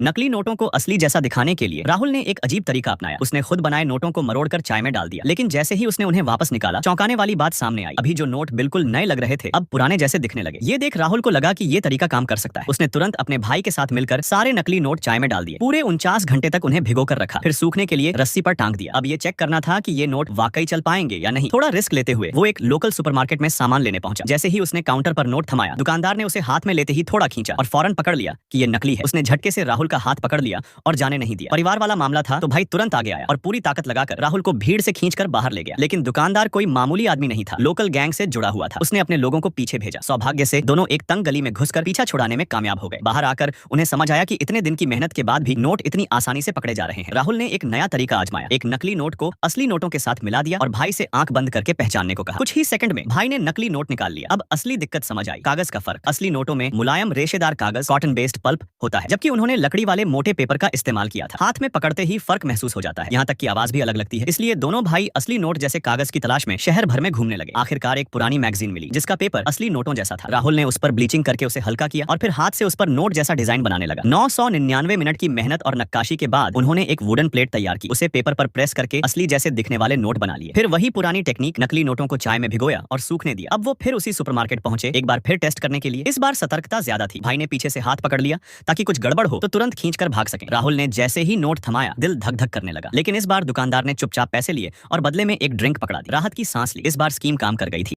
नकली नोटों को असली जैसा दिखाने के लिए राहुल ने एक अजीब तरीका अपनाया। उसने खुद बनाए नोटों को मरोड़कर चाय में डाल दिया, लेकिन जैसे ही उसने उन्हें वापस निकाला, चौंकाने वाली बात सामने आई। अभी जो नोट बिल्कुल नए लग रहे थे, अब पुराने जैसे दिखने लगे। ये देख राहुल को लगा कि ये तरीका काम कर सकता है। उसने तुरंत अपने भाई के साथ मिलकर सारे नकली नोट चाय में डाल दिए। पूरे 49 घंटे तक उन्हें भिगो कर रखा, फिर सूखने के लिए रस्सी पर टांग दिया। अब ये चेक करना था कि ये नोट वाकई चल पाएंगे या नहीं। थोड़ा रिस्क लेते हुए वो एक लोकल सुपरमार्केट में सामान लेने पहुंचा। जैसे ही उसने काउंटर पर नोट थमाया, दुकानदार ने उसे हाथ में लेते ही थोड़ा खींचा और फौरन पकड़ लिया कि ये नकली है। उसने झटके से राहुल का हाथ पकड़ लिया और जाने नहीं दिया। परिवार वाला मामला था तो भाई तुरंत आगे आया और पूरी ताकत लगाकर राहुल को भीड़ से खींचकर बाहर ले गया। लेकिन दुकानदार कोई मामूली आदमी नहीं था, लोकल गैंग से जुड़ा हुआ था। उसने अपने लोगों को पीछे भेजा। सौभाग्य से दोनों एक तंग गली में घुसकर पीछा छुड़ाने में कामयाब हो गए। बाहर आकर उन्हें समझ आया कि इतने दिन की मेहनत के बाद भी नोट इतनी आसानी से पकड़े जा रहे हैं। राहुल ने एक नया तरीका आजमाया। एक नकली नोट को असली नोटों के साथ मिला दिया और भाई से आंख बंद करके पहचानने को कहा। कुछ ही सेकंड में भाई ने नकली नोट निकाल लिया। अब असली दिक्कत समझ आई, कागज का फर्क। असली नोटों में मुलायम रेशेदार कागज, कॉटन बेस्ड पल्प होता है, जबकि उन्होंने लकड़ी वाले मोटे पेपर का इस्तेमाल किया था। हाथ में पकड़ते ही फर्क महसूस हो जाता है, यहाँ तक कि आवाज भी अलग लगती है। इसलिए दोनों भाई असली नोट जैसे कागज की तलाश में शहर भर में घूमने लगे। आखिरकार एक पुरानी मैगजीन मिली जिसका पेपर असली नोटों जैसा था। राहुल ने उस पर ब्लीचिंग करके उसे हल्का किया और फिर हाथ से उस पर नोट जैसा डिजाइन बनाने लगा। 999 मिनट की मेहनत और नक्काशी के बाद उन्होंने एक वुडन प्लेट तैयार की। उसे पेपर पर प्रेस करके असली जैसे दिखने वाले नोट बना लिए। फिर वही पुरानी टेक्निक, नकली नोटों को चाय में भिगोया और सूखने दिया। अब वो फिर उसी सुपरमार्केट पहुंचे, एक बार फिर टेस्ट करने के लिए। इस बार सतर्कता ज्यादा थी। भाई ने पीछे से हाथ पकड़ लिया ताकि कुछ गड़बड़ हो तो तुरंत खींचकर भाग सके। राहुल ने जैसे ही नोट थमाया, दिल धक धक करने लगा। लेकिन इस बार दुकानदार ने चुपचाप पैसे लिए और बदले में एक ड्रिंक पकड़ा दी। राहत की सांस ली। इस बार स्कीम काम कर गई थी।